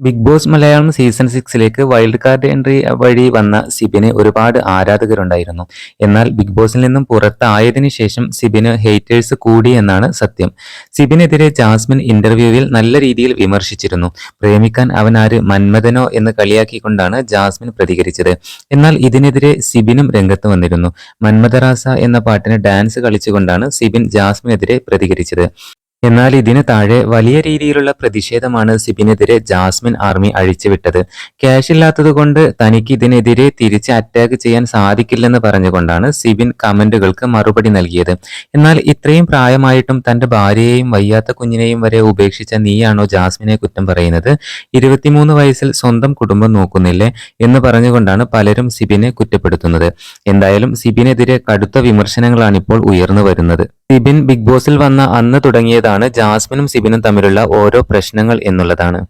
Big Boss Malayalam season 6ലേക്ക് wild card entry വഴി വന്ന സിബിന് ഒരുപാട് ആരാധകരുണ്ടായിരുന്നു. എന്നാൽ ബിഗ് ബോസിൽ നിന്നും പുറത്തായതിനു ശേഷം സിബിന് ഹേറ്റേഴ്സ് കൂടി എന്നാണ് സത്യം. സിബിനെതിരെ ജാസ്മിൻ ഇന്റർവ്യൂവിൽ നല്ല രീതിയിൽ വിമർശിച്ചിരുന്നു. പ്രേമിക്കാൻ അവനാര് മന്മഥനോ എന്ന് കളിയാക്കിക്കൊണ്ടാണ് ജാസ്മിൻ പ്രതികരിച്ചത്. എന്നാൽ ഇതിനെതിരെ സിബിനും രംഗത്ത് വന്നിരുന്നു. മന്മഥറാസ എന്ന പാട്ടിന് ഡാൻസ് കളിച്ചുകൊണ്ടാണ് സിബിൻ ജാസ്മിനെതിരെ പ്രതികരിച്ചത്. എന്നാൽ ഇതിന് താഴെ വലിയ രീതിയിലുള്ള പ്രതിഷേധമാണ് സിബിനെതിരെ ജാസ്മിൻ ആർമി അഴിച്ചുവിട്ടത്. ക്യാഷ് ഇല്ലാത്തതുകൊണ്ട് തനിക്ക് ഇതിനെതിരെ തിരിച്ച് അറ്റാക്ക് ചെയ്യാൻ സാധിക്കില്ലെന്ന് പറഞ്ഞുകൊണ്ടാണ് സിബിൻ കമന്റുകൾക്ക് മറുപടി നൽകിയത്. എന്നാൽ ഇത്രയും പ്രായമായിട്ടും തന്റെ ഭാര്യയെയും വയ്യാത്ത കുഞ്ഞിനെയും വരെ ഉപേക്ഷിച്ച നീയാണോ ജാസ്മിനെ കുറ്റം പറയുന്നത്? 23 വയസ്സിൽ സ്വന്തം കുടുംബം നോക്കുന്നില്ലേ എന്ന് പറഞ്ഞുകൊണ്ടാണ് പലരും സിബിനെ കുറ്റപ്പെടുത്തുന്നത്. എന്തായാലും സിബിനെതിരെ കടുത്ത വിമർശനങ്ങളാണിപ്പോൾ ഉയർന്നു വരുന്നത്. സിബിൻ ബിഗ് ബോസിൽ വന്ന അന്ന് തുടങ്ങിയതാണ് ജാസ്മിനും സിബിനും തമ്മിലുള്ള ഓരോ പ്രശ്നങ്ങൾ എന്നുള്ളതാണ്.